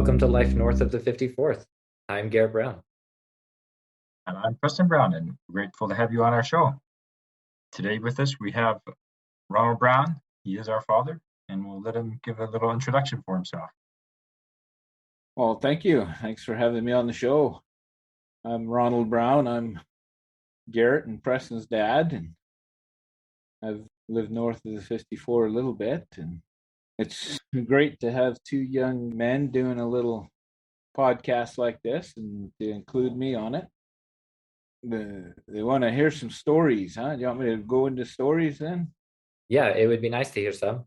Welcome to Life North of the 54th. I'm Garrett Brown. And I'm Preston Brown, and grateful to have you on our show. Today with us, we have Ronald Brown. He is our father, and we'll let him give a little introduction for himself. Well, thank you. Thanks for having me on the show. I'm Ronald Brown. I'm Garrett and Preston's dad, and I've lived north of the 54 a little bit, and it's great to have two young men doing a little podcast like this and to include me on it. They want to hear some stories, huh? Do you want me to go into stories then? Yeah, it would be nice to hear some.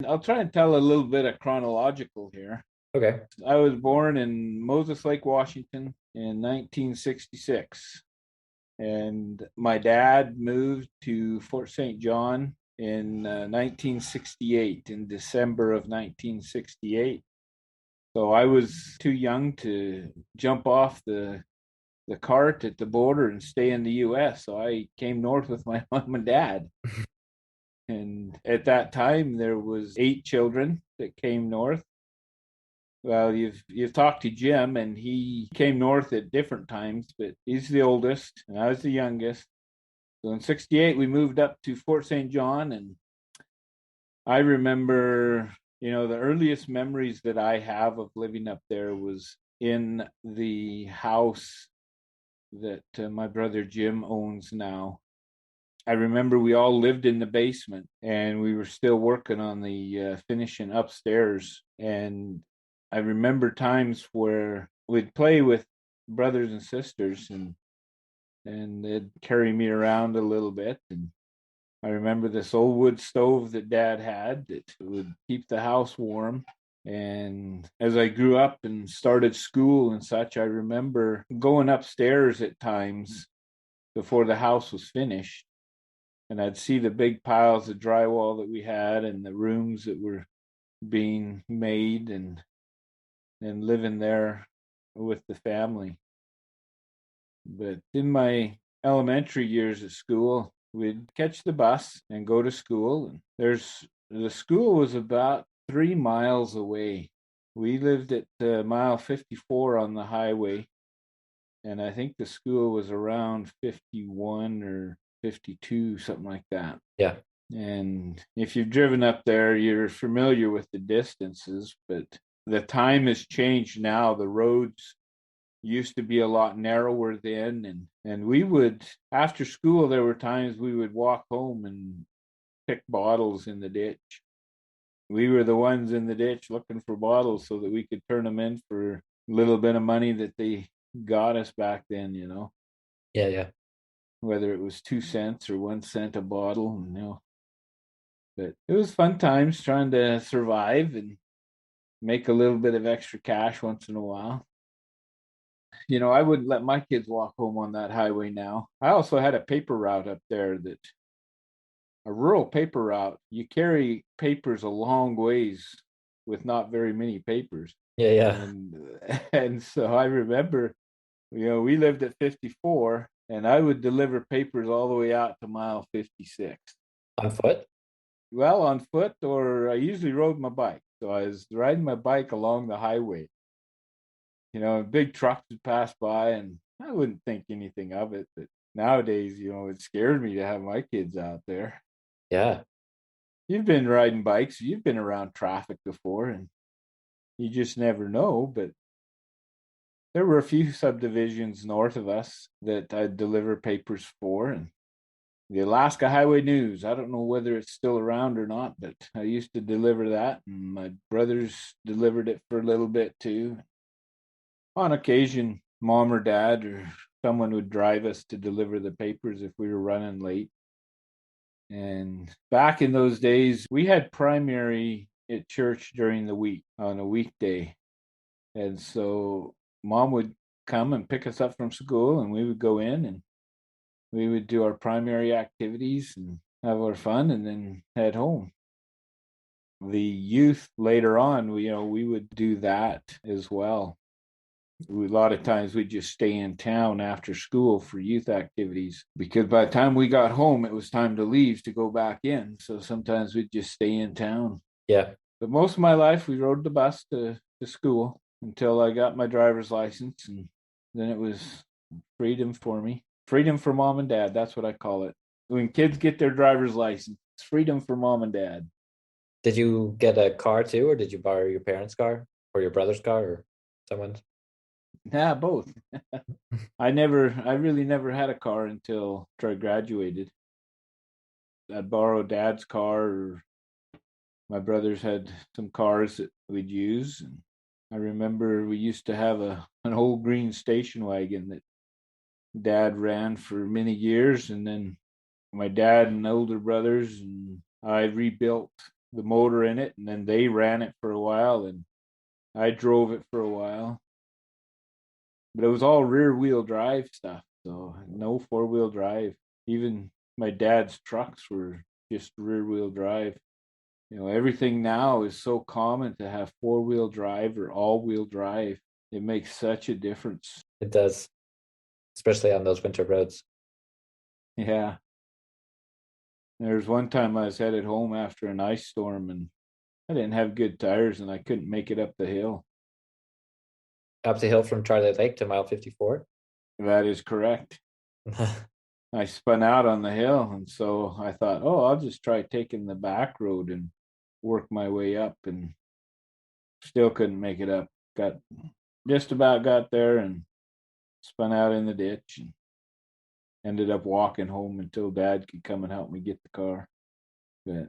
I'll try and tell a little bit of chronological here. Okay. I was born in Moses Lake, Washington in 1966. And my dad moved to Fort St. John in 1968, in December of 1968. So I was too young to jump off the cart at the border and stay in the U.S. So I came north with my mom and dad. And at that time, there was 8 children that came north. Well, you've talked to Jim, and he came north at different times, but he's the oldest, and I was the youngest. So in '68, we moved up to Fort St. John, and I remember, the earliest memories that I have of living up there was in the house that my brother Jim owns now. I remember we all lived in the basement, and we were still working on the finishing upstairs. And I remember times where we'd play with brothers and sisters, and they'd carry me around a little bit. And I remember this old wood stove that Dad had that would keep the house warm. And as I grew up and started school and such, I remember going upstairs at times before the house was finished. And I'd see the big piles of drywall that we had and the rooms that were being made and living there with the family. But in my elementary years at school, we'd catch the bus and go to school. And the school was about 3 miles away. We lived at mile 54 on the highway, and I think the school was around 51 or 52, something like that. Yeah. And if you've driven up there, you're familiar with the distances, but the time has changed now. The roads used to be a lot narrower then, and we would, after school, there were times we would walk home and pick bottles in the ditch. We were the ones in the ditch looking for bottles so that we could turn them in for a little bit of money that they got us back then, Yeah. Whether it was 2 cents or 1 cent a bottle, But it was fun times trying to survive and make a little bit of extra cash once in a while. I wouldn't let my kids walk home on that highway now. I also had a paper route up there, a rural paper route. You carry papers a long ways with not very many papers. Yeah. And so I remember, we lived at 54, and I would deliver papers all the way out to mile 56. On foot? Well, on foot, or I usually rode my bike. So I was riding my bike along the highway. Big trucks would pass by, and I wouldn't think anything of it. But nowadays, it scared me to have my kids out there. Yeah. You've been riding bikes, you've been around traffic before, and you just never know. But there were a few subdivisions north of us that I'd deliver papers for, and the Alaska Highway News. I don't know whether it's still around or not, but I used to deliver that, and my brothers delivered it for a little bit too. On occasion, Mom or Dad or someone would drive us to deliver the papers if we were running late. And back in those days, we had primary at church during the week on a weekday. And so Mom would come and pick us up from school, and we would go in and we would do our primary activities and have our fun and then head home. The youth later on, we would do that as well. A lot of times we'd just stay in town after school for youth activities, because by the time we got home, it was time to leave to go back in. So sometimes we'd just stay in town. Yeah. But most of my life, we rode the bus to school. until I got my driver's license, and then it was freedom for me. Freedom for mom and dad. That's what I call it. When kids get their driver's license, it's freedom for mom and dad. Did you get a car too, or did you borrow your parents' car or your brother's car or someone's? Yeah, both. I really never had a car until after I graduated. I'd borrow dad's car, or my brothers had some cars that we'd use. And I remember we used to have an old green station wagon that dad ran for many years, and then my dad and older brothers and I rebuilt the motor in it, and then they ran it for a while, and I drove it for a while. But it was all rear wheel drive stuff, so no 4-wheel drive. Even my dad's trucks were just rear wheel drive. Everything now is so common to have 4-wheel drive or all-wheel drive. It makes such a difference. It does, especially on those winter roads. Yeah. There's one time I was headed home after an ice storm, and I didn't have good tires, and I couldn't make it up the hill. Up the hill from Charlie Lake to mile 54? That is correct. I spun out on the hill, and so I thought, I'll just try taking the back road and work my way up, and still couldn't make it up. Just about got there and spun out in the ditch, and ended up walking home until Dad could come and help me get the car. But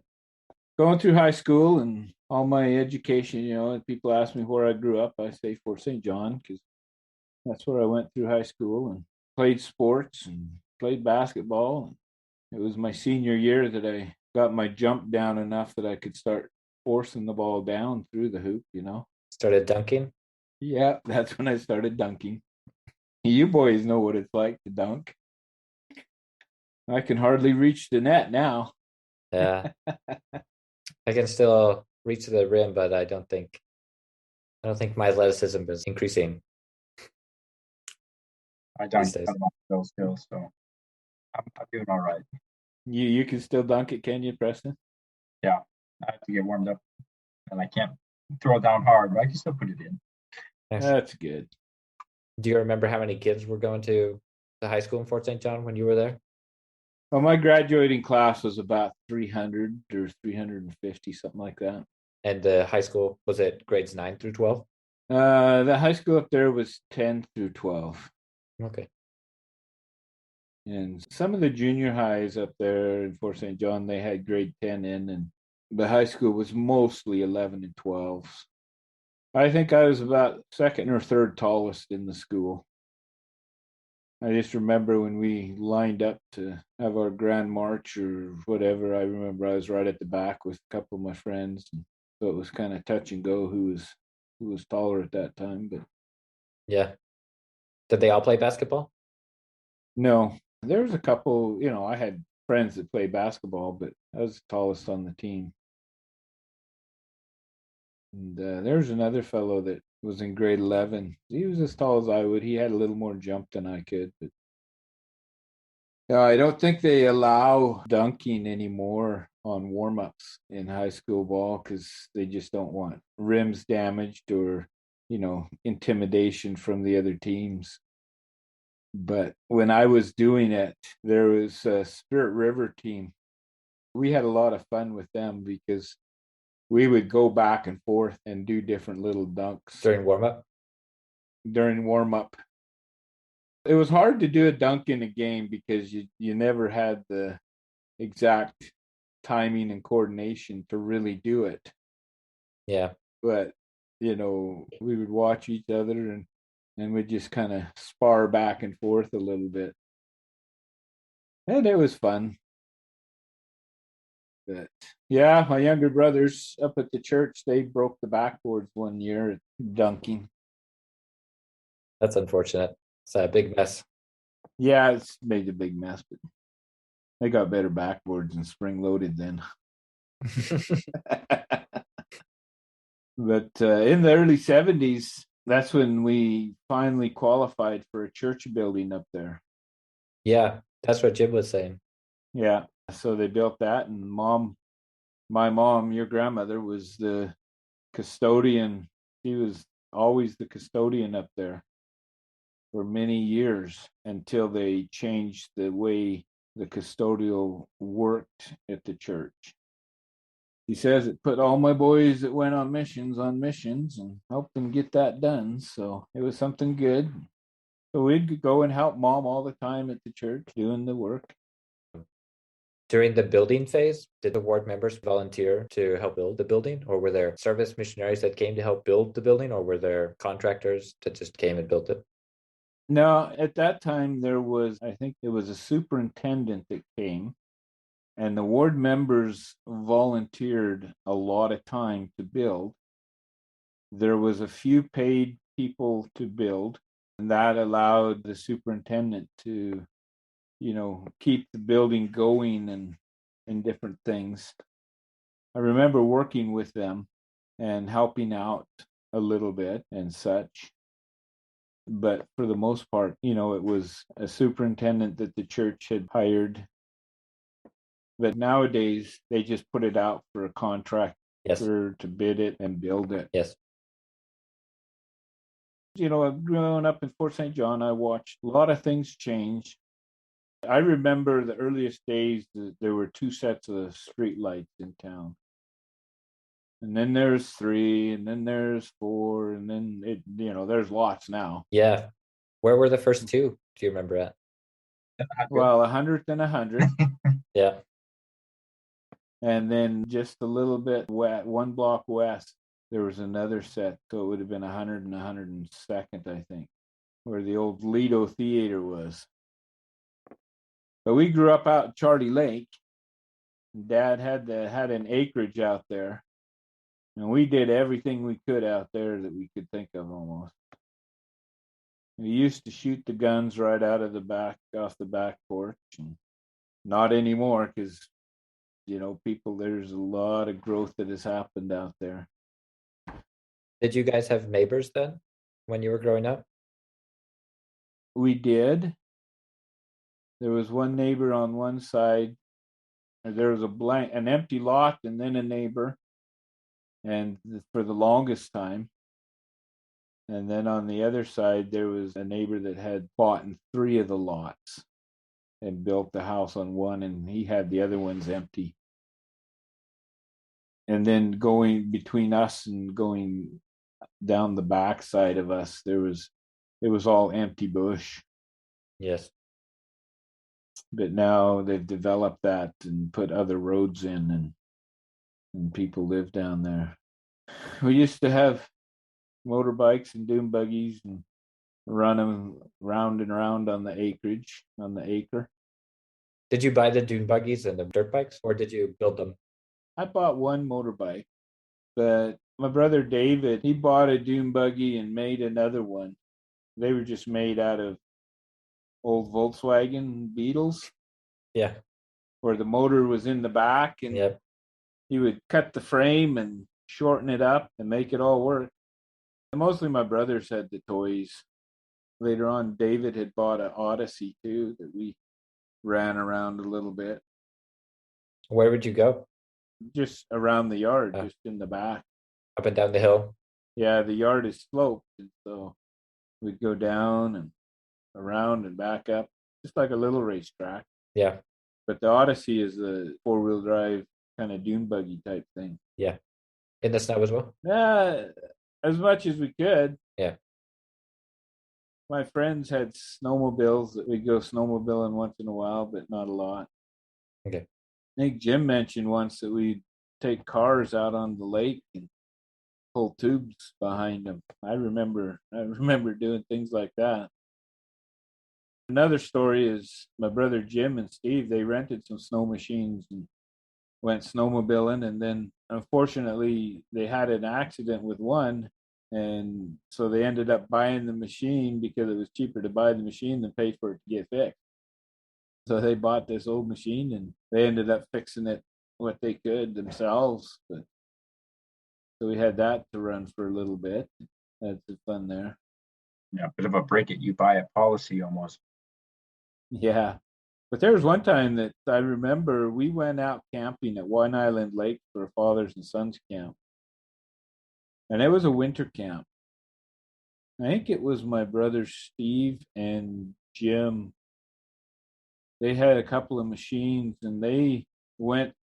going through high school and all my education, and people ask me where I grew up, I say Fort St. John, because that's where I went through high school and played sports and played basketball. It was my senior year that I got my jump down enough that I could start forcing the ball down through the hoop, Started dunking? Yeah, that's when I started dunking. You boys know what it's like to dunk. I can hardly reach the net now. Yeah. I can still reach the rim, but I don't think my athleticism is increasing. I don't have those skills, so I'm doing all right. You can still dunk it, can you, Preston? Yeah, I have to get warmed up, and I can't throw it down hard, but I can still put it in. Nice. That's good. Do you remember how many kids were going to the high school in Fort St. John when you were there? Well, my graduating class was about 300 or 350, something like that. And the high school, was it grades 9 through 12? The high school up there was 10 through 12. Okay. And some of the junior highs up there in Fort St. John, they had grade 10 in, and the high school was mostly 11 and 12s. I think I was about second or third tallest in the school. I just remember when we lined up to have our grand march or whatever, I remember I was right at the back with a couple of my friends. So it was kind of touch and go who was taller at that time. But yeah. Did they all play basketball? No. There was a couple, I had friends that played basketball, but I was the tallest on the team. And there's another fellow that was in grade 11. He was as tall as I would. He had a little more jump than I could. But I don't think they allow dunking anymore on warm-ups in high school ball because they just don't want rims damaged or, intimidation from the other teams. But when I was doing it, there was a Spirit River team. We had a lot of fun with them because we would go back and forth and do different little dunks. During warm-up? During warm-up. It was hard to do a dunk in a game because you never had the exact timing and coordination to really do it. Yeah. But, we would watch each other and we'd just kind of spar back and forth a little bit. And it was fun. But yeah, my younger brothers up at the church, they broke the backboards one year at dunking. That's unfortunate. It's a big mess. Yeah, it's made a big mess, but they got better backboards and spring loaded then. But in the early 70s, that's when we finally qualified for a church building up there. Yeah, that's what Jim was saying. Yeah, so they built that, and my mom, your grandmother, was the custodian. She was always the custodian up there for many years until they changed the way the custodial worked at the church. He says it put all my boys that went on missions and helped them get that done. So it was something good. So we'd go and help mom all the time at the church doing the work. During the building phase, did the ward members volunteer to help build the building, or were there service missionaries that came to help build the building, or were there contractors that just came and built it? No, at that time there was, I think it was a superintendent that came, and the ward members volunteered a lot of time to build. There was a few paid people to build, and that allowed the superintendent to, keep the building going and different things. I remember working with them and helping out a little bit and such. But for the most part, it was a superintendent that the church had hired. But nowadays, they just put it out for a contractor Yes. to bid it and build it. Yes. Growing up in Fort St. John, I watched a lot of things change. I remember the earliest days that there were 2 sets of street lights in town. And then there's 3, and then there's 4, and then there's lots now. Yeah. Where were the first 2? Do you remember at? Well, 100th and 100. Yeah. And then just a little bit one block west, there was another set. So it would have been 100 and 102nd, I think, where the old Lido Theater was. But we grew up out at Charlie Lake. Dad had an acreage out there. And we did everything we could out there that we could think of almost. We used to shoot the guns right out of off the back porch. And not anymore because, there's a lot of growth that has happened out there. Did you guys have neighbors then when you were growing up? We did. There was one neighbor on one side. There was an empty lot and then a neighbor. And for the longest time. And then on the other side, there was a neighbor that had bought in 3 of the lots and built the house on one, and he had the other ones empty. And then going between us and going down the back side of us, it was all empty bush. Yes. But now they've developed that and put other roads in, and people live down there. We used to have motorbikes and dune buggies and run them round and round on the acre. Did you buy the dune buggies and the dirt bikes, or did you build them? I bought one motorbike, but my brother David, he bought a dune buggy and made another one. They were just made out of old Volkswagen Beetles. Yeah. Where the motor was in the back, and Yep. he would cut the frame and shorten it up and make it all work. And mostly my brothers had the toys. Later on, David had bought an Odyssey too that we ran around a little bit. Where would you go? Just around the yard, just in the back. Up and down the hill? Yeah, the yard is sloped, and so we'd go down and around and back up, just like a little racetrack. Yeah. But the Odyssey is a 4-wheel drive kind of dune buggy type thing. Yeah. In the snow as well? Yeah, as much as we could. Yeah. My friends had snowmobiles that we'd go snowmobiling once in a while, but not a lot. Okay. I think Jim mentioned once that we'd take cars out on the lake and pull tubes behind them. I remember doing things like that. Another story is my brother Jim and Steve, they rented some snow machines and went snowmobiling, and then unfortunately they had an accident with one, and so they ended up buying the machine because it was cheaper to buy the machine than pay for it to get fixed. So they bought this old machine and they ended up fixing it what they could themselves. But so we had that to run for a little bit. That's the fun there. Yeah, a bit of a break it you buy it policy almost. Yeah. But there was one time that I remember we went out camping at One Island Lake for a fathers and sons camp. And it was a winter camp. I think it was my brother Steve and Jim. They had a couple of machines, and they went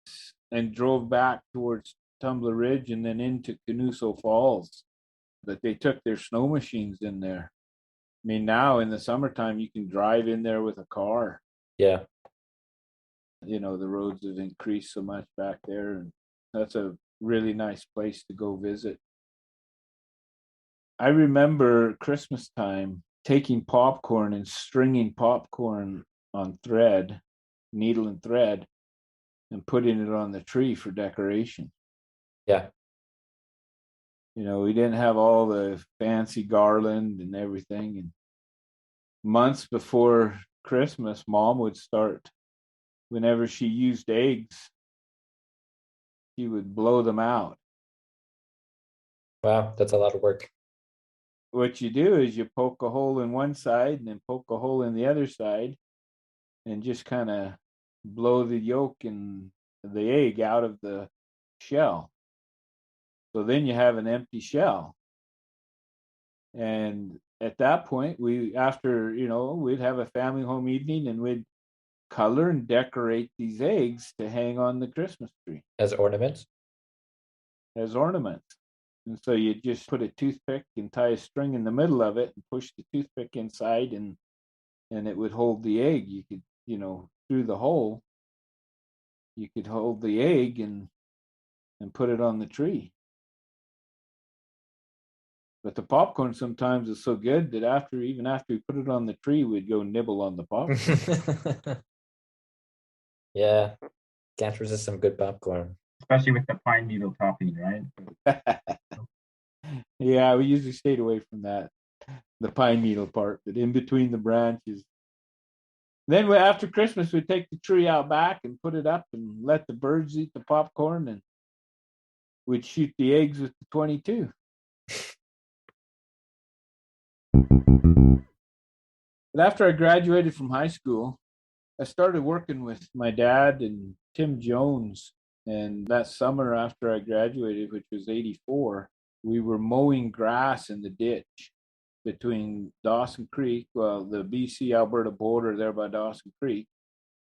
and drove back towards Tumbler Ridge and then into Canuso Falls. That they took their snow machines in there. I mean, now in the summertime, you can drive in there with a car. Yeah. The roads have increased so much back there, and that's a really nice place to go visit. I remember Christmas time taking popcorn and stringing popcorn on thread, needle and thread, and putting it on the tree for decoration. Yeah. We didn't have all the fancy garland and everything. And months before Christmas, Mom would start, whenever she used eggs, she would blow them out. Wow, that's a lot of work. What you do is you poke a hole in one side and then poke a hole in the other side and just kind of blow the yolk and the egg out of the shell. So then you have an empty shell. And at that point, we'd have a family home evening and we'd color and decorate these eggs to hang on the Christmas tree. As ornaments? As ornaments. And so you just put a toothpick and tie a string in the middle of it and push the toothpick inside and it would hold the egg. You could, through the hole, you could hold the egg and put it on the tree. But the popcorn sometimes is so good that even after we put it on the tree, we'd go nibble on the popcorn. Yeah, can't resist some good popcorn. Especially with the pine needle topping, right? Yeah, we usually stayed away from that, the pine needle part, but in between the branches. Then after Christmas, we'd take the tree out back and put it up and let the birds eat the popcorn, and we'd shoot the eggs with the 22. But after I graduated from high school, I started working with my dad and Tim Jones. And that summer after I graduated, which was 84, we were mowing grass in the ditch between Dawson Creek, the BC-Alberta border there by Dawson Creek,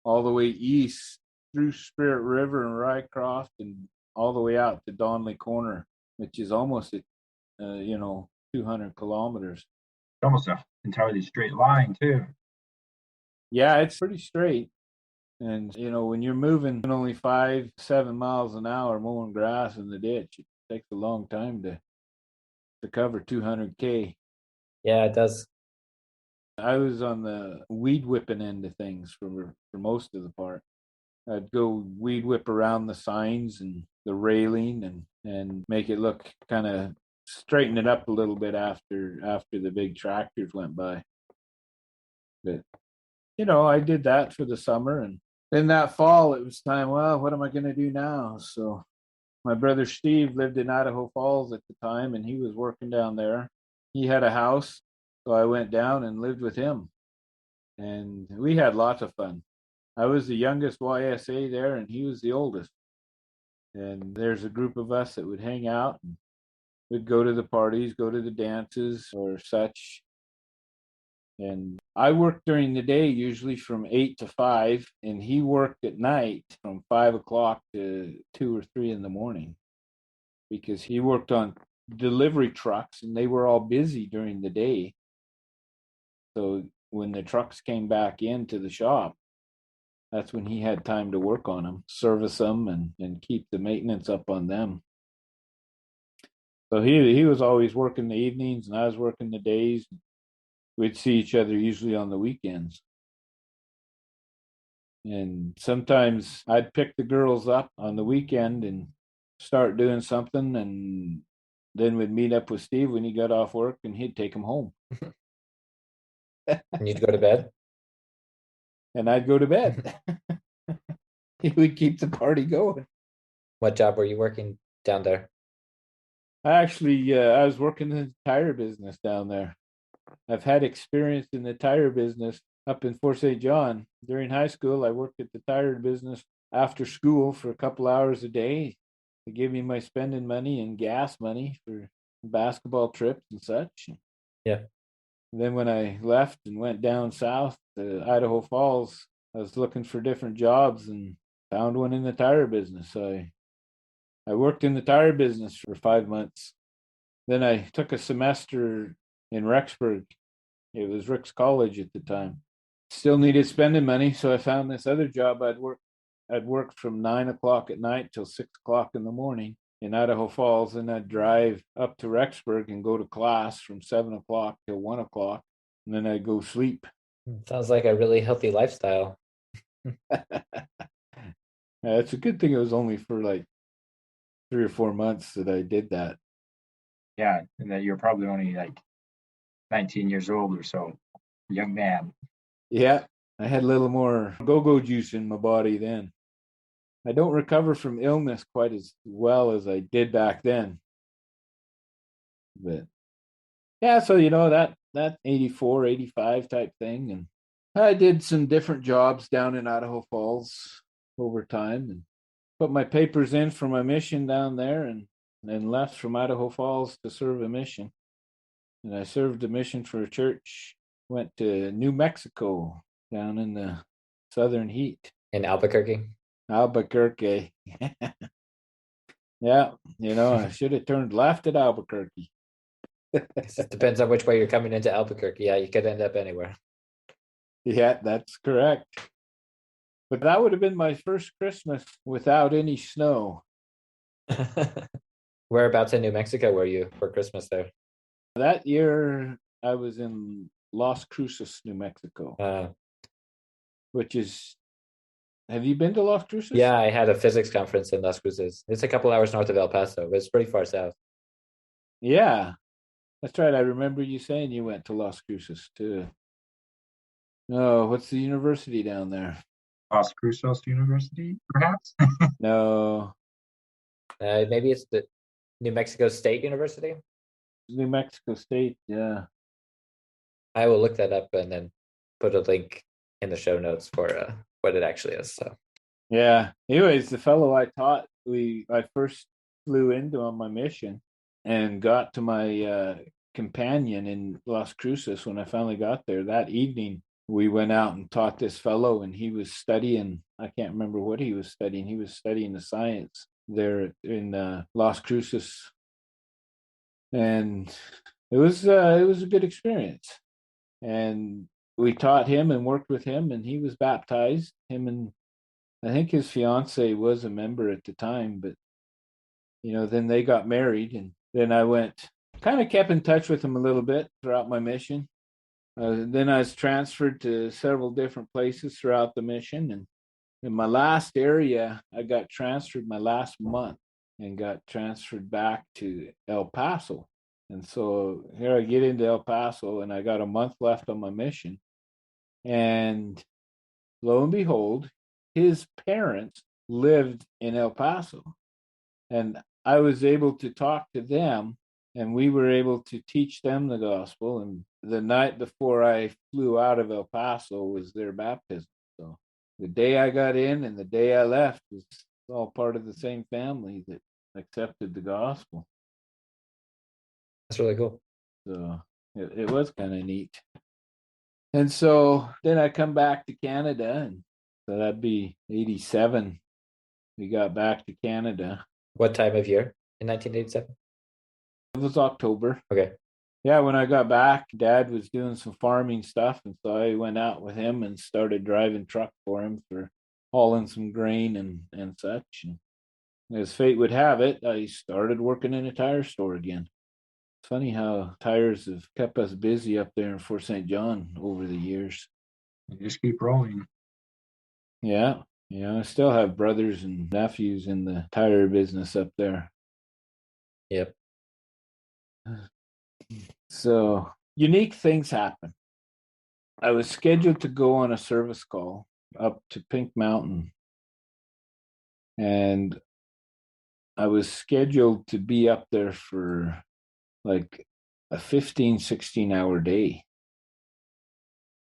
all the way east through Spirit River and Rycroft and all the way out to Donley Corner, which is almost 200 kilometers. Almost an entirely straight line, too. Yeah, it's pretty straight. And, when you're moving only 5-7 miles an hour mowing grass in the ditch, it takes a long time to cover 200K. Yeah, it does. I was on the weed whipping end of things for most of the part. I'd go weed whip around the signs and the railing and make it look kind of straighten it up a little bit after the big tractors went by. But, I did that for the summer, and then that fall it was time, well, what am I going to do now? So my brother Steve lived in Idaho Falls at the time, and he was working down there. He had a house, so I went down and lived with him. And we had lots of fun. I was the youngest YSA there, and he was the oldest. And there's a group of us that would hang out, and we'd go to the parties, go to the dances or such. And I worked during the day, usually from 8 to 5, and he worked at night from 5 o'clock to 2 or 3 in the morning, because he worked on delivery trucks and they were all busy during the day. So when the trucks came back into the shop, that's when he had time to work on them, service them, and keep the maintenance up on them. So he was always working the evenings and I was working the days. We'd see each other usually on the weekends. And sometimes I'd pick the girls up on the weekend and start doing something, and then we'd meet up with Steve when he got off work and he'd take them home. And you'd go to bed? And I'd go to bed. We'd keep the party going. What job were you working down there? I was working in the tire business down there. I've had experience in the tire business up in Fort St. John. During high school, I worked at the tire business after school for a couple hours a day. They gave me my spending money and gas money for basketball trips and such. Yeah. And then when I left and went down south to Idaho Falls, I was looking for different jobs and found one in the tire business. I worked in the tire business for 5 months. Then I took a semester in Rexburg. It was Rick's College at the time. Still needed spending money, so I found this other job. I'd work from 9 o'clock at night till 6 o'clock in the morning in Idaho Falls, and I'd drive up to Rexburg and go to class from 7 o'clock till 1 o'clock, and then I'd go sleep. Sounds like a really healthy lifestyle. It's a good thing it was only for like 3 or 4 months that I did that. Yeah, and that you're probably only like 19 years old or so, young man. Yeah, I had a little more go-go juice in my body then. I don't recover from illness quite as well as I did back then. But yeah, so that 84, 85 type thing. And I did some different jobs down in Idaho Falls over time and put my papers in for my mission down there and left from Idaho Falls to serve a mission. And I served a mission for a church, went to New Mexico down in the southern heat. In Albuquerque? Albuquerque. Yeah, I should have turned left at Albuquerque. It depends on which way you're coming into Albuquerque. Yeah, you could end up anywhere. Yeah, that's correct. But that would have been my first Christmas without any snow. Whereabouts in New Mexico were you for Christmas there? That year, I was in Las Cruces, New Mexico, which is. Have you been to Las Cruces? Yeah, I had a physics conference in Las Cruces. It's a couple hours north of El Paso, but it's pretty far south. Yeah, that's right. I remember you saying you went to Las Cruces too. No, what's the university down there? Las Cruces University, perhaps? No. Maybe it's the New Mexico State University? New Mexico State, yeah. I will look that up and then put a link in the show notes for what it actually is. So yeah. Anyways, the fellow I taught, I first flew into on my mission and got to my companion in Las Cruces when I finally got there. That evening, we went out and taught this fellow, and he was studying. I can't remember what he was studying. He was studying the science there in Las Cruces, and it was a good experience. And we taught him and worked with him, and he was baptized. Him and I think his fiance was a member at the time, but then they got married, and then I kind of kept in touch with him a little bit throughout my mission. Then I was transferred to several different places throughout the mission, and in my last area, I got transferred my last month and got transferred back to El Paso. And so here I get into El Paso, and I got a month left on my mission. And lo and behold, his parents lived in El Paso. And I was able to talk to them, and we were able to teach them the gospel. And the night before I flew out of El Paso was their baptism. So the day I got in and the day I left was all part of the same family that accepted the gospel. that's really cool. So it was kind of neat. And so then I come back to Canada, and so that'd be 87. We got back to Canada. What time of year in 1987? It was October. Okay. Yeah, when I got back, Dad was doing some farming stuff, and so I went out with him and started driving truck for him for hauling some grain and such. And as fate would have it, I started working in a tire store again. It's funny how tires have kept us busy up there in Fort St. John over the years. You just keep rolling. Yeah, I still have brothers and nephews in the tire business up there. Yep. So unique things happen. I was scheduled to go on a service call up to Pink Mountain, and I was scheduled to be up there for like a 16 hour day.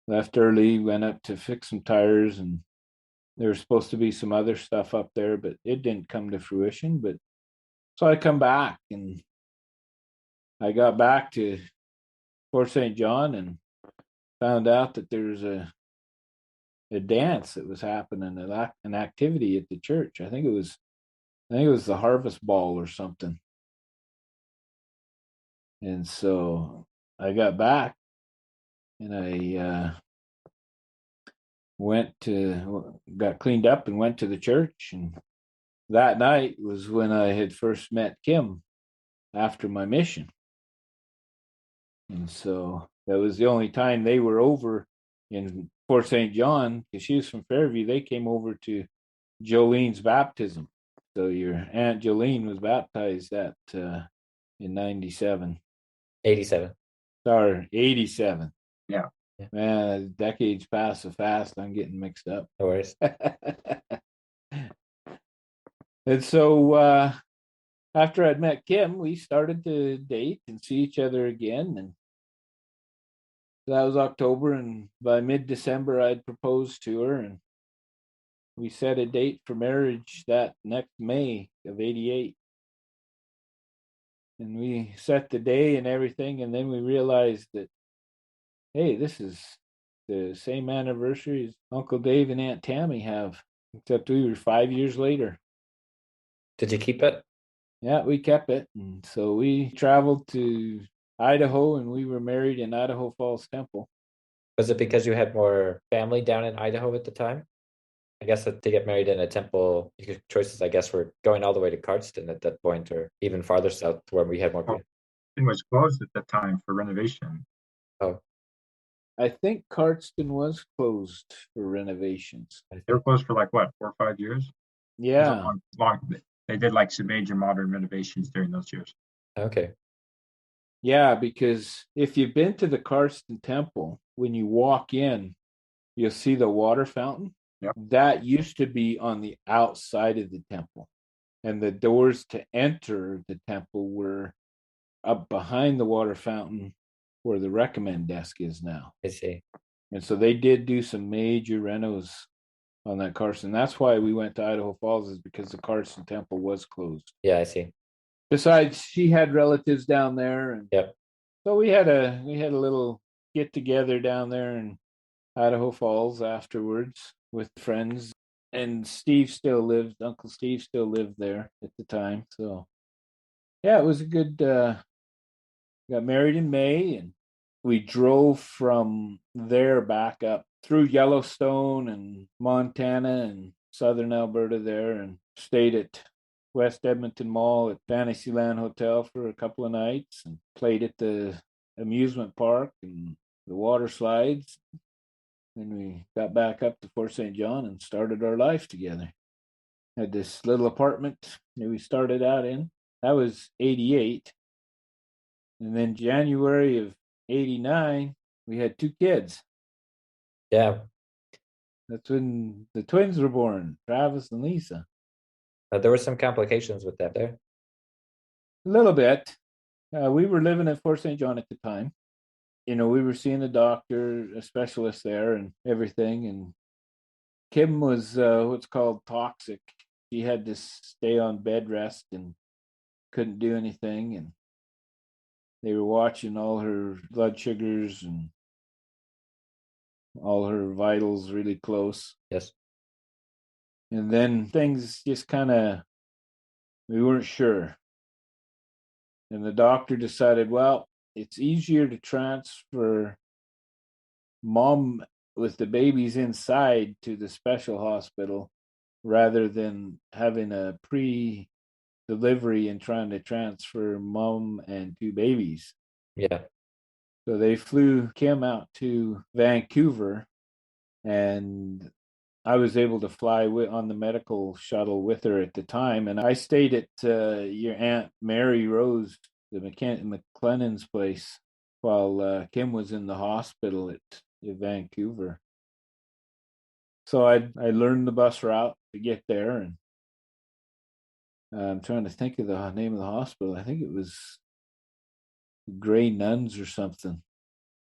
Left early, went up to fix some tires, and there was supposed to be some other stuff up there, but it didn't come to fruition. But so I come back, and I got back to Fort St. John and found out that there was a dance that was happening, an activity at the church. I think it was the Harvest Ball or something. And so I got back and I got cleaned up and went to the church. And that night was when I had first met Kim after my mission. And so that was the only time they were over in Fort St. John, because she was from Fairview. They came over to Jolene's baptism. So your Aunt Jolene was baptized in 97. 87. Sorry, 87. Yeah. Man, decades pass so fast, I'm getting mixed up. No worries. And so after I'd met Kim, we started to date and see each other again. And that was October, and by mid-December, I'd proposed to her, and we set a date for marriage that next May of 88. And we set the day and everything, and then we realized that, hey, this is the same anniversary as Uncle Dave and Aunt Tammy have, except we were 5 years later. Did you keep it? Yeah, we kept it. And so we traveled to Idaho, and we were married in Idaho Falls Temple. Was it because you had more family down in Idaho at the time? I guess that to get married in a temple, your choices, I guess, were going all the way to Cardston at that point, or even farther south where we had more people. It was closed at the time for renovation. Oh, I think Cardston was closed for renovations. They were closed for like what, 4 or 5 years? It was a Yeah. long. They did like some major modern renovations during those years. okay. Yeah, because if you've been to the Cardston Temple, when you walk in, you'll see the water fountain. Yep. That used to be on the outside of the temple. And the doors to enter the temple were up behind the water fountain where the recommend desk is now. I see. And so they did do some major renos on that Cardston. That's why we went to Idaho Falls, is because the Cardston Temple was closed. Yeah, I see. Besides, she had relatives down there, and Yep. so we had a little get together down there in Idaho Falls afterwards with friends. And Uncle Steve still lived there at the time. So yeah, it was a good, got married in May, and we drove from there back up through Yellowstone and Montana and southern Alberta there, and stayed at West Edmonton Mall at Fantasyland Hotel for a couple of nights, and played at the amusement park and the water slides. Then we got back up to Fort St. John and started our life together. Had this little apartment that we started out in. That was 88. And then January of 89, we had 2 kids. Yeah. That's when the twins were born, Travis and Lisa. There were some complications with that there. A little bit. We were living at Fort St. John at the time. We were seeing a doctor, a specialist there and everything. And Kim was what's called toxic. She had to stay on bed rest and couldn't do anything. And they were watching all her blood sugars and all her vitals really close. Yes. And then things just we weren't sure. And the doctor decided, well, it's easier to transfer mom with the babies inside to the special hospital rather than having a pre-delivery and trying to transfer mom and 2 babies. Yeah. So they flew Kim out to Vancouver, and I was able to fly on the medical shuttle with her at the time. And I stayed at your Aunt Mary Rose, the McLennan's place, while Kim was in the hospital at Vancouver. So I learned the bus route to get there, and I'm trying to think of the name of the hospital. I think it was Grey Nuns or something.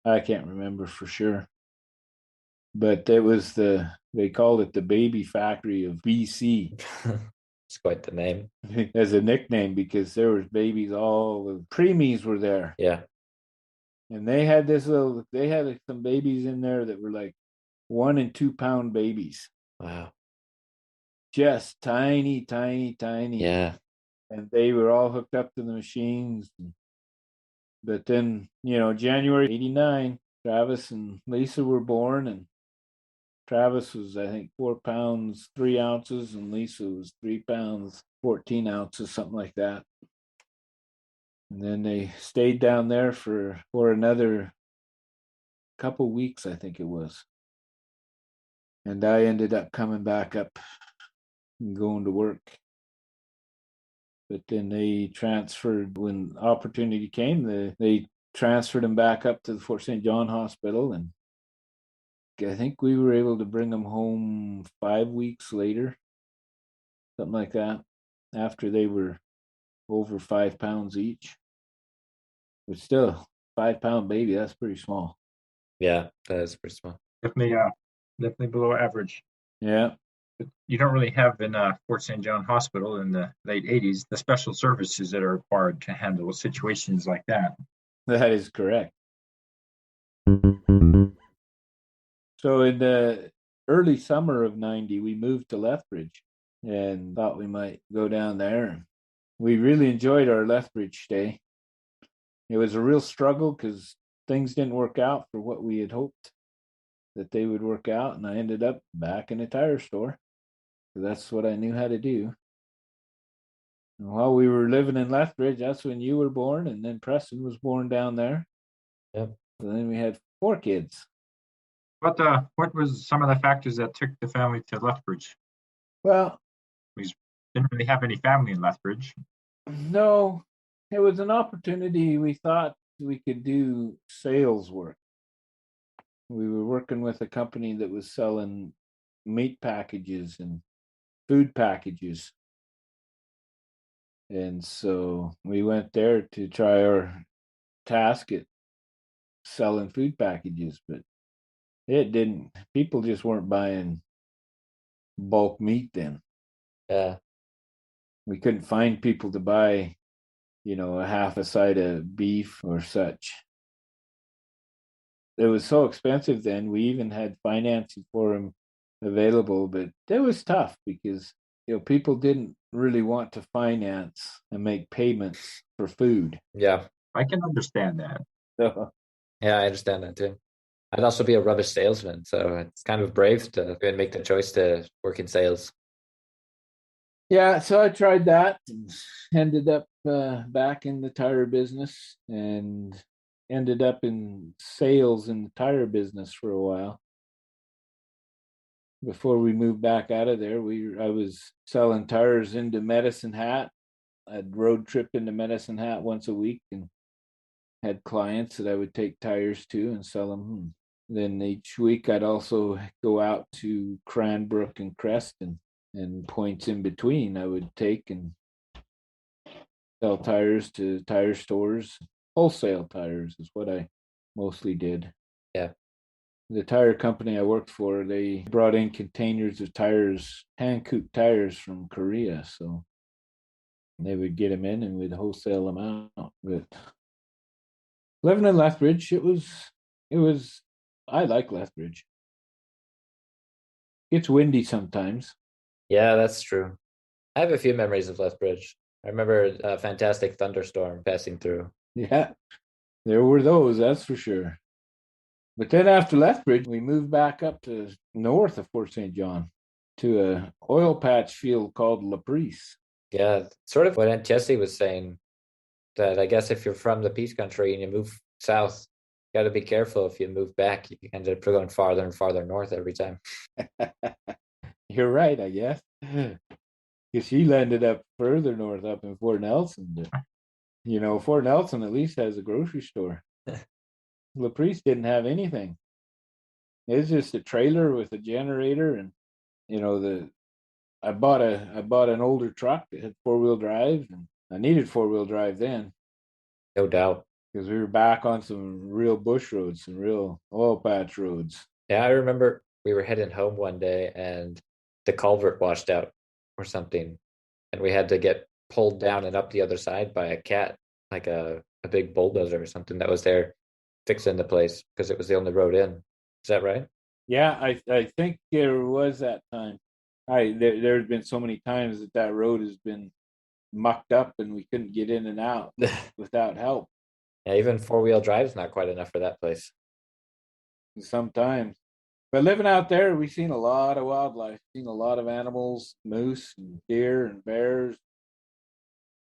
I can't remember for sure. But it was they called it the baby factory of BC. It's quite the name. As a nickname, because there was babies, all the preemies were there. Yeah. And they had some babies in there that were like 1 and 2 pound babies, Wow. just tiny, tiny, tiny. Yeah. And they were all hooked up to the machines. But then, January '89, Travis and Lisa were born, and Travis was, I think, 4 pounds 3 ounces, and Lisa was 3 pounds 14 ounces, something like that. And then they stayed down there for another couple weeks, I think it was. And I ended up coming back up and going to work. But then they transferred, when opportunity came, they transferred him back up to the Fort St. John Hospital. And I think we were able to bring him home 5 weeks later, something like that, after they were over 5 pounds each. But still, 5 pound baby, that's pretty small. Yeah, that is pretty small. Definitely below average. Yeah. But you don't really have in Fort St. John Hospital in the late 80s the special services that are required to handle situations like that. That is correct. So in the early summer of '90, we moved to Lethbridge and thought we might go down there. We really enjoyed our Lethbridge stay. It was a real struggle because things didn't work out for what we had hoped that they would work out, and I ended up back in a tire store. So that's what I knew how to do. And while we were living in Lethbridge, that's when you were born, and then Preston was born down there. Yep. So then we had 4 kids. What was some of the factors that took the family to Lethbridge? Well, We didn't really have any family in Lethbridge. no, it was an opportunity. We thought we could do sales work. We were working with a company that was selling meat packages and food packages. And so we went there to try our task at selling food packages, but it didn't, people just weren't buying bulk meat then. Yeah. We couldn't find people to buy, a half a side of beef or such. It was so expensive then. We even had financing for them available, but it was tough because people didn't really want to finance and make payments for food. Yeah. I can understand that. So, Yeah, I understand that too. I'd also be a rubbish salesman, so it's kind of brave to go and make the choice to work in sales. yeah, so I tried that and ended up back in the tire business and ended up in sales in the tire business for a while. Before we moved back out of there, I was selling tires into Medicine Hat. I'd road trip into Medicine Hat once a week and had clients that I would take tires to and sell them. Then each week I'd also go out to Cranbrook and Creston, and points in between I would take and sell tires to tire stores. Wholesale tires is what I mostly did. Yeah. The tire company I worked for, they brought in containers of tires, hand-cooped tires from Korea. So they would get them in and we'd wholesale them out. But living in Lethbridge, it was, I like Lethbridge. It's windy sometimes. Yeah, that's true. I have a few memories of Lethbridge. I remember a fantastic thunderstorm passing through. Yeah, there were those, that's for sure. But then after Lethbridge, we moved back up to north of Fort St. John to a oil patch field called La Prise. Yeah, sort of what Aunt Jessie was saying, that I guess if you're from the Peace Country and you move south, you got to be careful if you move back. You end up going farther and farther north every time. You're right, I guess. Because she landed up further north, up in Fort Nelson. Fort Nelson at least has a grocery store. La Prise didn't have anything. It was just a trailer with a generator, and I bought an older truck that had 4-wheel drive, and I needed 4-wheel drive then. No doubt. Because we were back on some real bush roads, some real oil patch roads. Yeah, I remember we were heading home one day and the culvert washed out or something, and we had to get pulled down and up the other side by a cat, like a big bulldozer or something that was there fixing the place because it was the only road in. Is that right? Yeah, I think there was that time. There's been so many times that road has been mucked up and we couldn't get in and out without help. Yeah, even 4-wheel drive is not quite enough for that place. Sometimes. But living out there, we've seen a lot of wildlife, seen a lot of animals, moose and deer and bears.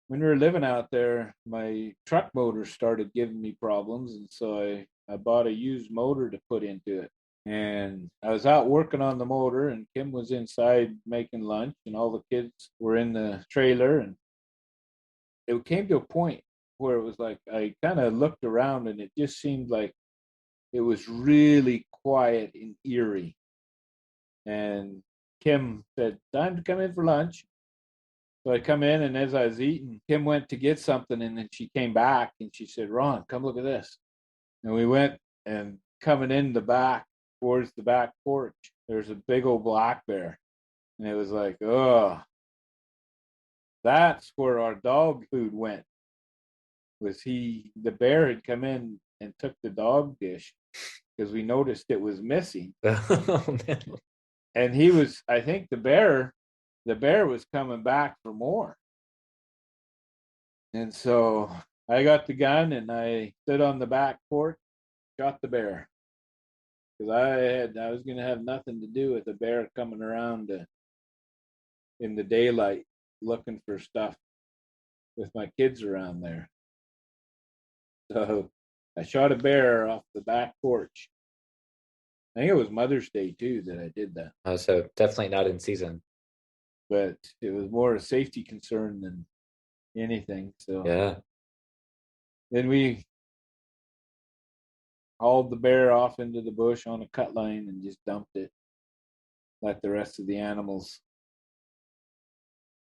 When we were living out there, my truck motor started giving me problems, and so I bought a used motor to put into it. And I was out working on the motor, and Kim was inside making lunch, and all the kids were in the trailer. And it came to a point where it was like I kind of looked around, and it just seemed like it was really quiet and eerie. And Kim said, "Time to come in for lunch." So I come in, and as I was eating, Kim went to get something, and then she came back and she said, "Ron, come look at this." And we went, and coming in the back towards the back porch, there's a big old black bear. And it was like, oh, that's where our dog food went. The bear had come in and took the dog dish because we noticed it was missing. Oh, man. And I think the bear was coming back for more. And so I got the gun and I stood on the back porch, shot the bear. Because I was going to have nothing to do with the bear coming around in the daylight looking for stuff with my kids around there. So I shot a bear off the back porch. I think it was Mother's Day too that I did that. So definitely not in season. But it was more a safety concern than anything. So Yeah. then we hauled the bear off into the bush on a cut line and just dumped it. Let the rest of the animals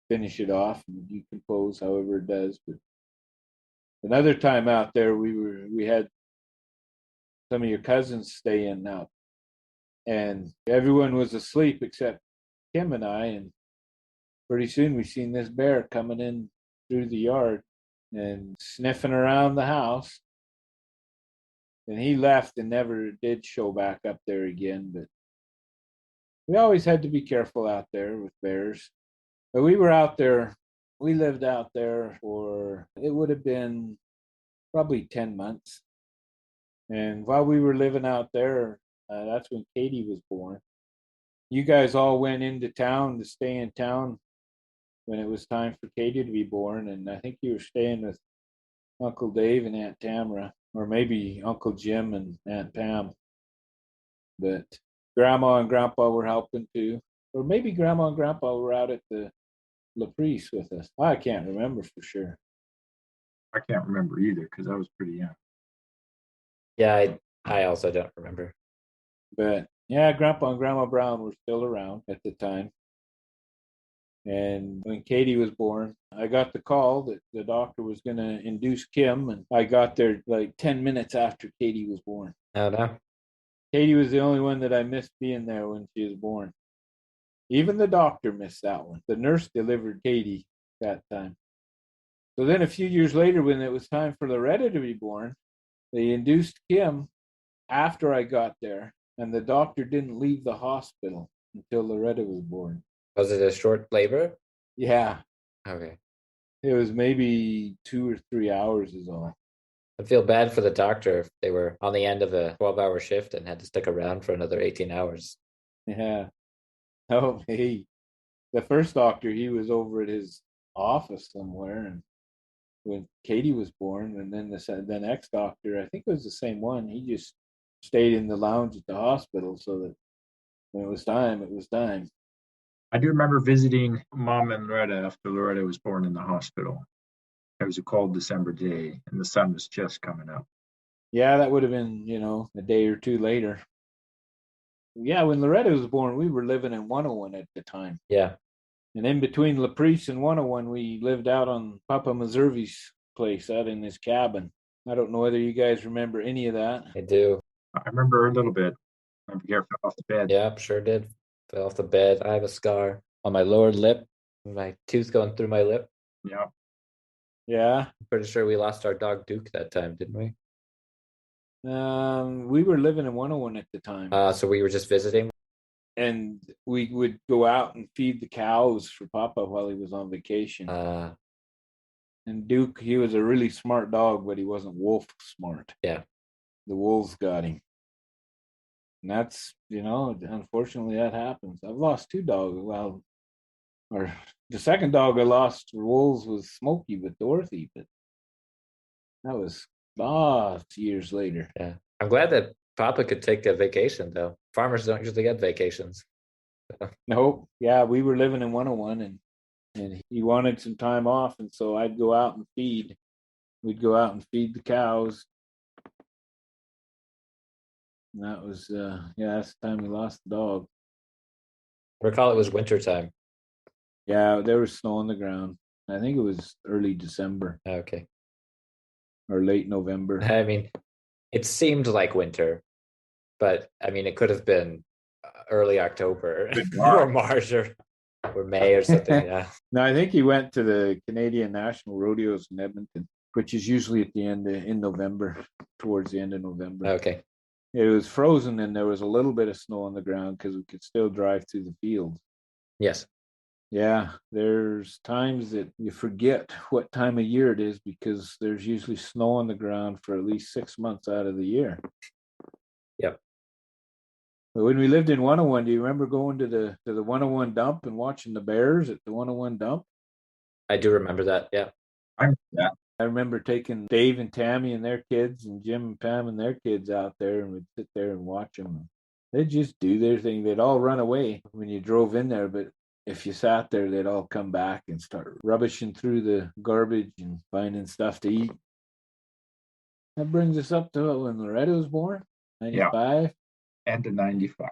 finish it off and decompose however it does. But another time out there, we had some of your cousins stay in out, and everyone was asleep except Kim and I. And pretty soon we seen this bear coming in through the yard and sniffing around the house. And he left and never did show back up there again. But we always had to be careful out there with bears. But we were out there, we lived out there for, it would have been probably 10 months. And while we were living out there, that's when Katie was born. You guys all went into town to stay in town when it was time for Katie to be born. And I think you were staying with Uncle Dave and Aunt Tamara, or maybe Uncle Jim and Aunt Pam. But Grandma and Grandpa were helping too. Or maybe Grandma and Grandpa were out at the Laprice with us. I can't remember for sure. I can't remember either because I was pretty young. Yeah, I also don't remember. But yeah, Grandpa and Grandma Brown were still around at the time. And when Katie was born, I got the call that the doctor was going to induce Kim, and I got there like 10 minutes after Katie was born. Oh, no. Katie was the only one that I missed being there when she was born. Even the doctor missed that one. The nurse delivered Katie that time. So then a few years later, when it was time for Loretta to be born, they induced Kim after I got there, and the doctor didn't leave the hospital until Loretta was born. Was it a short labor? Yeah. Okay. It was maybe 2 or 3 hours is all. I feel bad for the doctor if they were on the end of a 12-hour shift and had to stick around for another 18 hours. Yeah. Oh, hey. The first doctor, he was over at his office somewhere, and when Katie was born, and then the next doctor, I think it was the same one, he just stayed in the lounge at the hospital so that when it was time, it was time. I do remember visiting Mom and Loretta after Loretta was born in the hospital. It was a cold December day, and the sun was just coming up. Yeah, that would have been, a day or two later. Yeah, when Loretta was born, we were living in 101 at the time. Yeah. And in between Laprice and 101, we lived out on Papa Mazurvi's place, out in his cabin. I don't know whether you guys remember any of that. I do. I remember a little bit. I remember getting off the bed. Yep, sure did. Fell off the bed. I have a scar on my lower lip, my tooth going through my lip. Yeah. Yeah. I'm pretty sure we lost our dog Duke that time, didn't we? We were living in 101 at the time. So we were just visiting. And we would go out and feed the cows for Papa while he was on vacation. And Duke, he was a really smart dog, but he wasn't wolf smart. Yeah. The wolves got him. And that's, unfortunately that happens. I've lost 2 dogs. Well, or the second dog I lost for wolves was Smokey with Dorothy, but that was years later. Yeah. I'm glad that Papa could take a vacation, though. Farmers don't usually get vacations. Nope. Yeah, we were living in 101 and he wanted some time off. And so I'd go out and feed. We'd go out and feed the cows. And that was, that's the time we lost the dog. I recall it was winter time. Yeah, there was snow on the ground. I think it was early December. Okay. Or late November. I mean, it seemed like winter, but I mean, it could have been early October or March or May or something. Yeah. No, I think he went to the Canadian National Rodeos in Edmonton, which is usually at the end in November, towards the end of November. Okay. It was frozen and there was a little bit of snow on the ground because we could still drive through the fields. Yes. Yeah, there's times that you forget what time of year it is because there's usually snow on the ground for at least 6 months out of the year. Yep. But when we lived in 101, do you remember going to the 101 dump and watching the bears at the 101 dump? I do remember that. Yeah. I remember taking Dave and Tammy and their kids and Jim and Pam and their kids out there, and we'd sit there and watch them. They'd just do their thing. They'd all run away when you drove in there, but if you sat there, they'd all come back and start rubbishing through the garbage and finding stuff to eat. That brings us up to when Loretta was born, 95. Yeah. End of 95.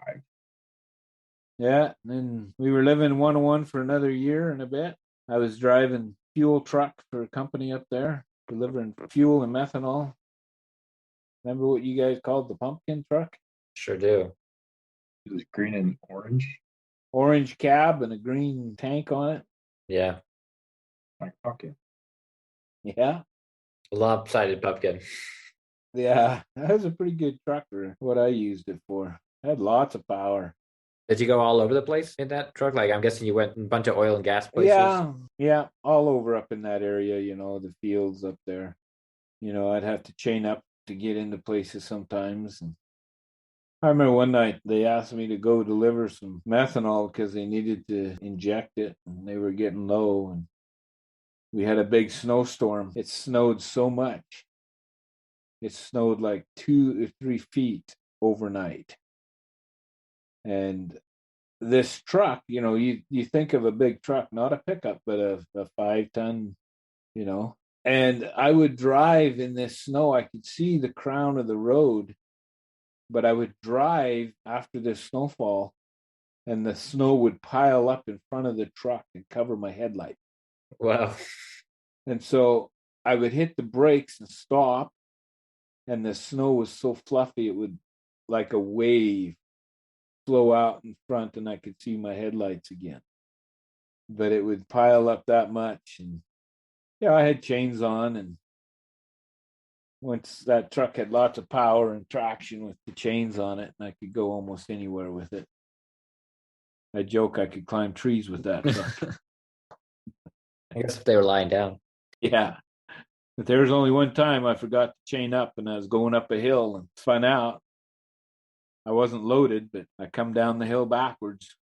Yeah, and then we were living in 101 for another year and a bit. I was driving fuel truck for a company up there, delivering fuel and methanol. Remember what you guys called the pumpkin truck? Sure do. It was green and orange. Orange cab and a green tank on it. Yeah. Like pumpkin. Yeah. Lopsided pumpkin. Yeah, that was a pretty good truck for what I used it for. It had lots of power. Did you go all over the place in that truck? Like, I'm guessing you went in a bunch of oil and gas places. Yeah, all over up in that area, the fields up there. I'd have to chain up to get into places sometimes. And I remember one night they asked me to go deliver some methanol because they needed to inject it and they were getting low. And we had a big snowstorm. It snowed so much. It snowed like 2 or 3 feet overnight. And this truck, you think of a big truck, not a pickup, but a 5-ton, and I would drive in this snow. I could see the crown of the road, but I would drive after this snowfall and the snow would pile up in front of the truck and cover my headlight. Wow. And so I would hit the brakes and stop, and the snow was so fluffy, it would, like a wave, flow out in front and I could see my headlights again. But it would pile up that much. And I had chains on, and once that truck had lots of power and traction with the chains on it, and I could go almost anywhere with it. I joke I could climb trees with that truck. I guess if they were lying down. Yeah. But there was only one time I forgot to chain up and I was going up a hill and spun out. I wasn't loaded, but I come down the hill backwards.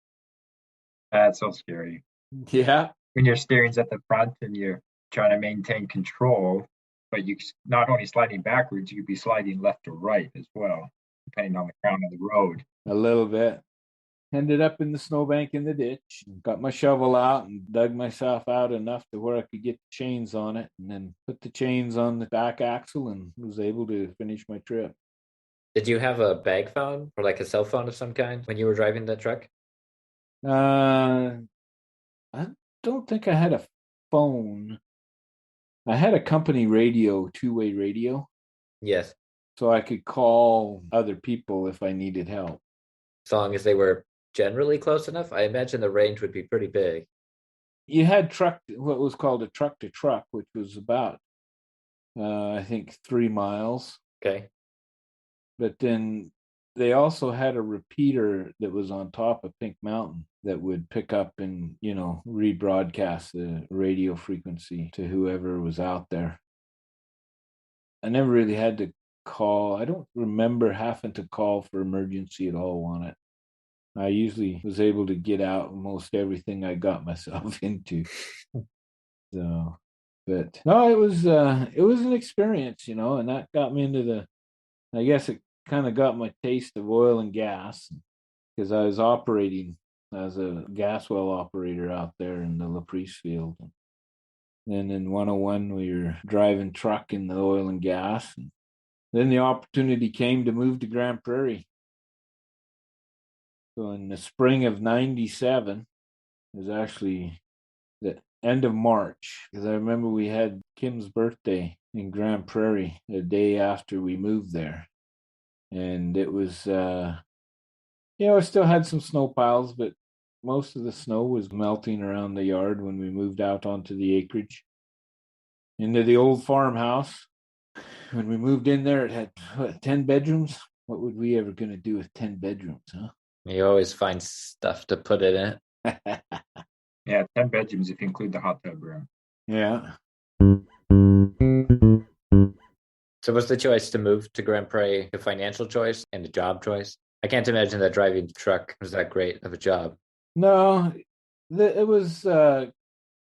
That's so scary. Yeah. When your steering's at the front and you're trying to maintain control, but you not only sliding backwards, you could be sliding left or right as well, depending on the crown of the road. A little bit. Ended up in the snowbank in the ditch, got my shovel out and dug myself out enough to where I could get the chains on it, and then put the chains on the back axle and was able to finish my trip. Did you have a bag phone or like a cell phone of some kind when you were driving that truck? I don't think I had a phone. I had a company radio, 2-way radio. Yes. So I could call other people if I needed help. As long as they were generally close enough, I imagine the range would be pretty big. You had what was called a truck to truck, which was about, I think, 3 miles. Okay. But then they also had a repeater that was on top of Pink Mountain that would pick up and, rebroadcast the radio frequency to whoever was out there. I never really had to call. I don't remember having to call for emergency at all on it. I usually was able to get out most everything I got myself into. So, but no, it was an experience, and that got me into I guess it kind of got my taste of oil and gas because I was operating as a gas well operator out there in the Laprise field. And then in 101, we were driving truck in the oil and gas. And then the opportunity came to move to Grand Prairie. So in the spring of 97, it was actually the end of March, because I remember we had Kim's birthday in Grand Prairie the day after we moved there. And it was, I still had some snow piles, but most of the snow was melting around the yard when we moved out onto the acreage. Into the old farmhouse. When we moved in there, it had 10 bedrooms. What would we ever going to do with 10 bedrooms, huh? You always find stuff to put in it. Yeah, 10 bedrooms if you include the hot tub room. Yeah. So was the choice to move to Grand Prairie a financial choice and a job choice? I can't imagine that driving truck was that great of a job. No, it was, I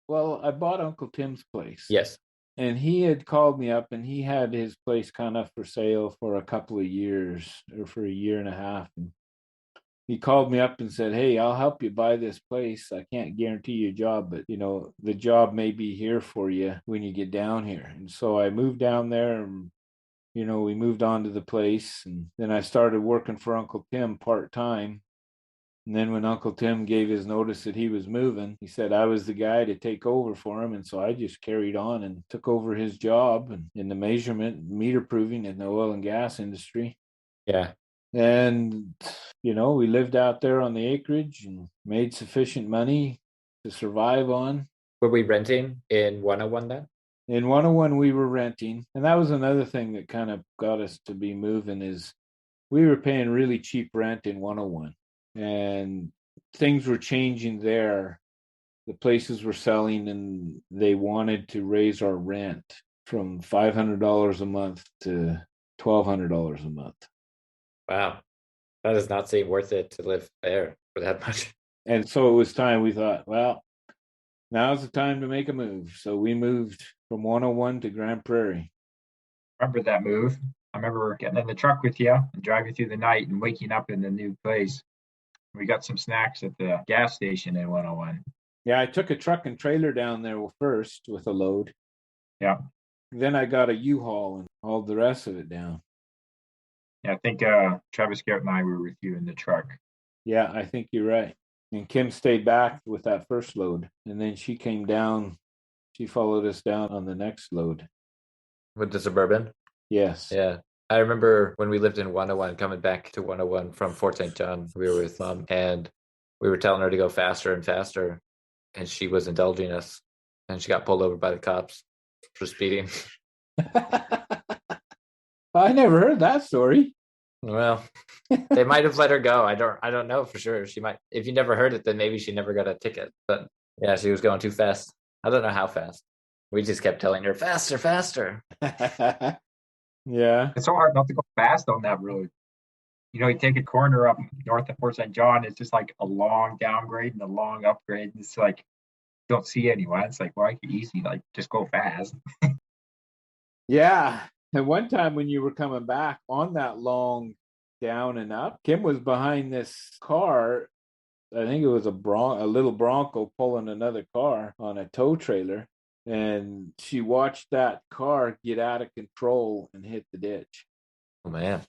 bought Uncle Tim's place. Yes. And he had called me up, and he had his place kind of for sale for a couple of years, or for a year and a half. And he called me up and said, "Hey, I'll help you buy this place. I can't guarantee you a job, but the job may be here for you when you get down here." And so I moved down there, and we moved on to the place, and then I started working for Uncle Tim part-time. And then when Uncle Tim gave his notice that he was moving, he said I was the guy to take over for him. And so I just carried on and took over his job and in the measurement, meter proving in the oil and gas industry. Yeah. And, we lived out there on the acreage and made sufficient money to survive on. Were we renting in 101 then? In 101, we were renting. And that was another thing that kind of got us to be moving is we were paying really cheap rent in 101. And things were changing there. The places were selling, and they wanted to raise our rent from $500 a month to $1,200 a month. Wow. That does not seem worth it to live there for that much. And so it was time. We thought, well, now's the time to make a move. So we moved from 101 to Grand Prairie. Remember that move? I remember getting in the truck with you and driving through the night and waking up in the new place. We got some snacks at the gas station in 101. Yeah, I took a truck and trailer down there first with a load. Yeah. Then I got a U-Haul and hauled the rest of it down. Yeah, I think Travis Garrett and I were with you in the truck. Yeah, I think you're right. And Kim stayed back with that first load. And then she came down. She followed us down on the next load. With the Suburban? Yes. Yeah. I remember when we lived in 101, coming back to 101 from Fort St. John, we were with Mom, and we were telling her to go faster and faster, and she was indulging us, and she got pulled over by the cops for speeding. I never heard that story. Well, they might have let her go. I don't know for sure. She might. If you never heard it, then maybe she never got a ticket. But yeah, she was going too fast. I don't know how fast. We just kept telling her faster, faster. Yeah. It's so hard not to go fast on that road. You take a corner up north of Fort St. John, it's just like a long downgrade and a long upgrade. It's like, you don't see anyone. It's like, well, easy, like just go fast. Yeah. And one time when you were coming back on that long down and up, Kim was behind this car. I think it was a little Bronco pulling another car on a tow trailer. And she watched that car get out of control and hit the ditch. Oh, man.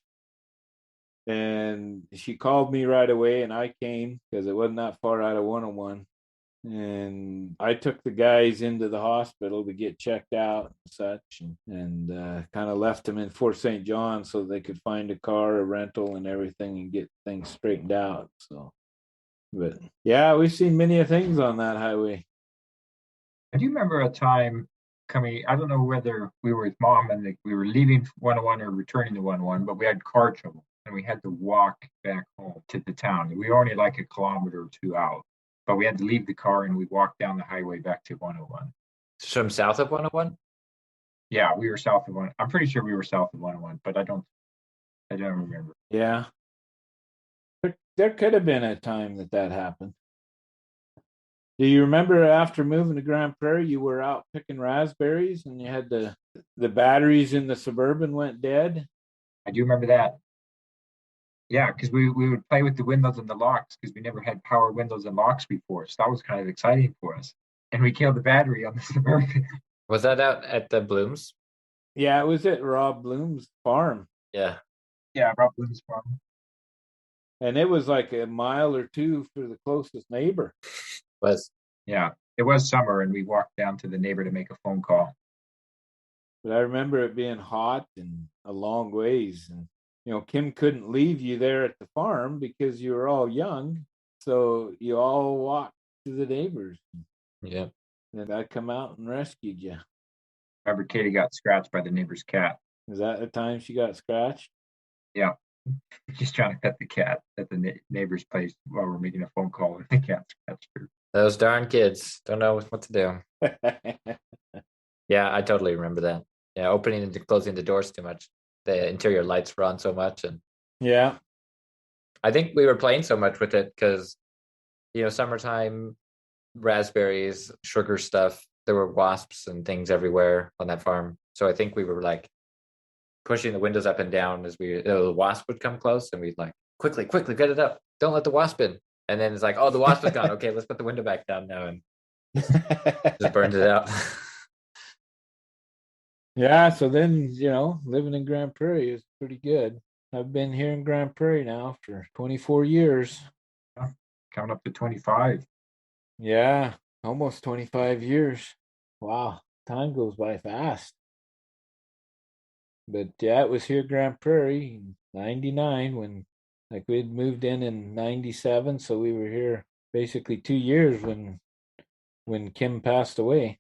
And she called me right away, and I came because it wasn't that far out of 101. And I took the guys into the hospital to get checked out and such, and kind of left them in Fort St. John so they could find a car, a rental, and everything, and get things straightened out. So, but yeah, we've seen many things on that highway. I do remember a time coming. I don't know whether we were with mom and we were leaving 101 or returning to 101, but we had car trouble and we had to walk back home to the town. We were only like a kilometer or two out, but we had to leave the car and we walked down the highway back to 101. From south of 101? Yeah, we were south of one. I'm pretty sure we were south of 101, but I don't remember. Yeah. There could have been a time that happened. Do you remember after moving to Grand Prairie, you were out picking raspberries and you had the batteries in the Suburban went dead? I do remember that. Yeah, because we would play with the windows and the locks because we never had power windows and locks before. So that was kind of exciting for us. And we killed the battery on the Suburban. Was that out at the Blooms? Yeah, it was at Rob Bloom's farm. Yeah. Yeah, Rob Bloom's farm. And it was like a mile or two for the closest neighbor. Yeah, it was summer and we walked down to the neighbor to make a phone call. But I remember it being hot and a long ways. And, Kim couldn't leave you there at the farm because you were all young. So you all walked to the neighbors. Yeah. And I come out and rescued you. Remember, Katie got scratched by the neighbor's cat. Was that the time she got scratched? Yeah. Just trying to pet the cat at the neighbor's place while we're making a phone call and the cat scratched her. Those darn kids don't know what to do. Yeah, I totally remember that. Yeah, opening and closing the doors too much. The interior lights were on so much. And yeah. I think we were playing so much with it because, summertime, raspberries, sugar stuff, there were wasps and things everywhere on that farm. So I think we were like pushing the windows up and down as the wasp would come close and we'd like, quickly, get it up. Don't let the wasp in. And then it's like, oh, the wasp is gone. Okay, let's put the window back down now. And just burned it out. Yeah, so then, living in Grand Prairie is pretty good. I've been here in Grand Prairie now for 24 years. Yeah, coming up to 25. Yeah, almost 25 years. Wow, time goes by fast. But yeah, it was here Grand Prairie in 99 when we had moved in 97, so we were here basically 2 years when Kim passed away.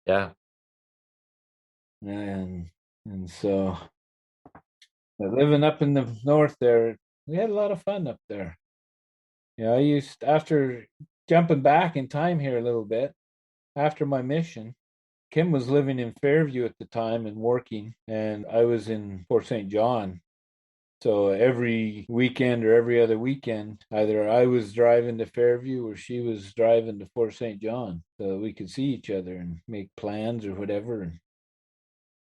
Yeah. And so living up in the north there, we had a lot of fun up there. I after jumping back in time here a little bit, after my mission, Kim was living in Fairview at the time and working, and I was in Fort St. John. So every weekend or every other weekend, either I was driving to Fairview or she was driving to Fort St. John so we could see each other and make plans or whatever. And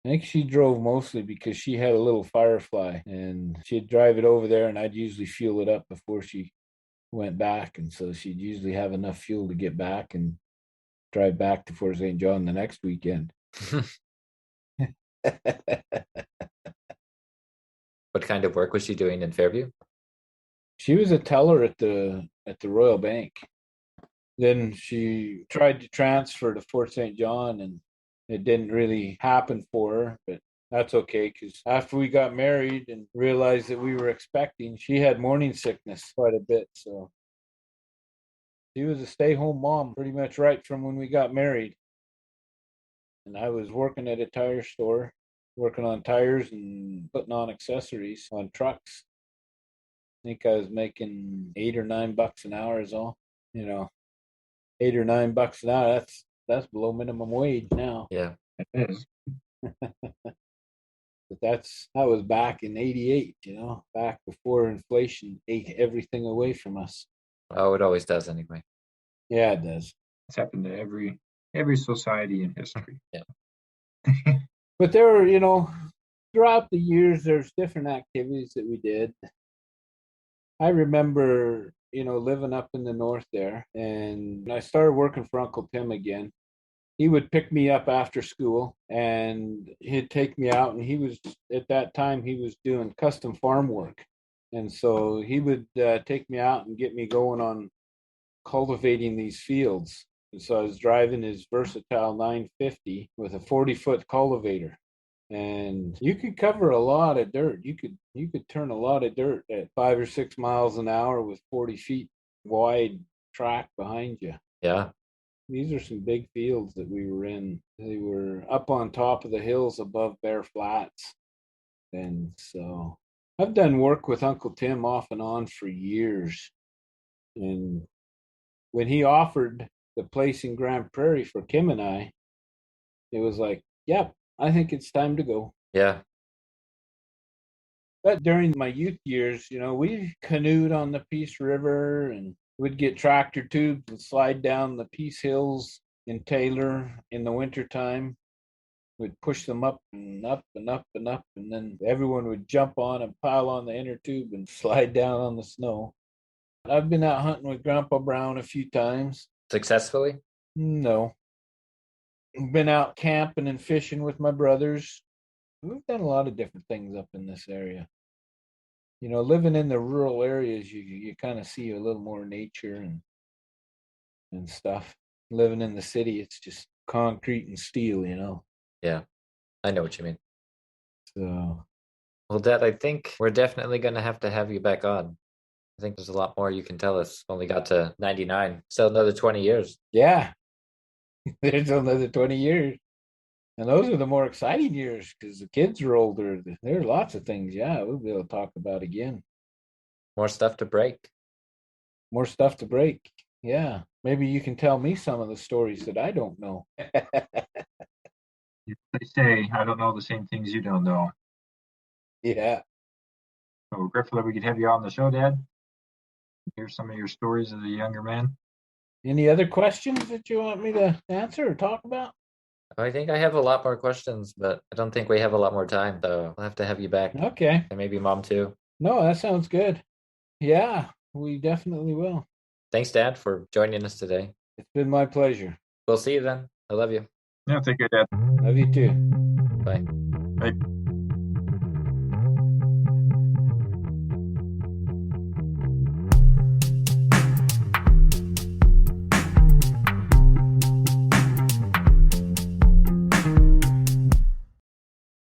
I think she drove mostly because she had a little Firefly and she'd drive it over there and I'd usually fuel it up before she went back. And so she'd usually have enough fuel to get back and drive back to Fort St. John the next weekend. What kind of work was she doing in Fairview? She was a teller at the Royal Bank. Then she tried to transfer to Fort St. John and it didn't really happen for her, but that's okay because after we got married and realized that we were expecting, she had morning sickness quite a bit. So she was a stay-home mom pretty much right from when we got married. And I was working at a tire store, working on tires and putting on accessories on trucks. I think I was making $8 or $9 an hour is all. $8 or $9 an hour, that's below minimum wage now. Yeah. It is. But that was back in '88, back before inflation ate everything away from us. Oh, it always does anyway. Yeah, it does. It's happened to every society in history. Yeah. But there were, throughout the years, there's different activities that we did. I remember, living up in the north there, and I started working for Uncle Tim again. He would pick me up after school and he'd take me out, and at that time he was doing custom farm work. And so he would take me out and get me going on cultivating these fields. And so I was driving his versatile 950 with a 40-foot cultivator. And you could cover a lot of dirt. You could turn a lot of dirt at 5 or 6 miles an hour with 40 feet wide track behind you. Yeah. These are some big fields that we were in. They were up on top of the hills above Bear Flats. And so I've done work with Uncle Tim off and on for years. And when he offered the place in Grand Prairie for Kim and I, it was like, yep, I think it's time to go. Yeah. But during my youth years, we canoed on the Peace River and we'd get tractor tubes and slide down the Peace Hills in Taylor in the wintertime. We'd push them up and up and up and up, and then everyone would jump on and pile on the inner tube and slide down on the snow. I've been out hunting with Grandpa Brown a few times. Successfully? No. Been out camping and fishing with my brothers. We've done a lot of different things up in this area. Living in the rural areas, you kind of see a little more nature and stuff. Living in the city, it's just concrete and steel, Yeah, I know what you mean. So, well, Dad, I think we're definitely going to have you back on. I think there's a lot more you can tell us. Only got to 99, still another 20 years. Yeah, there's another 20 years. And those are the more exciting years because the kids are older. There's lots of things, we'll be able to talk about again. More stuff to break. More stuff to break. Yeah. Maybe you can tell me some of the stories that I don't know. They say I don't know the same things you don't know. Yeah. So grateful that we could have you on the show, Dad. Hear some of your stories as a younger man. Any other questions that you want me to answer or talk about? I think I have a lot more questions, but I don't think we have a lot more time, so I'll have to have you back. Okay. And maybe Mom too. No, that sounds good. Yeah, we definitely will. Thanks, Dad, for joining us today. It's been my pleasure. We'll see you then. I love you. Yeah, take care, Dad. Love you too. Bye. Bye.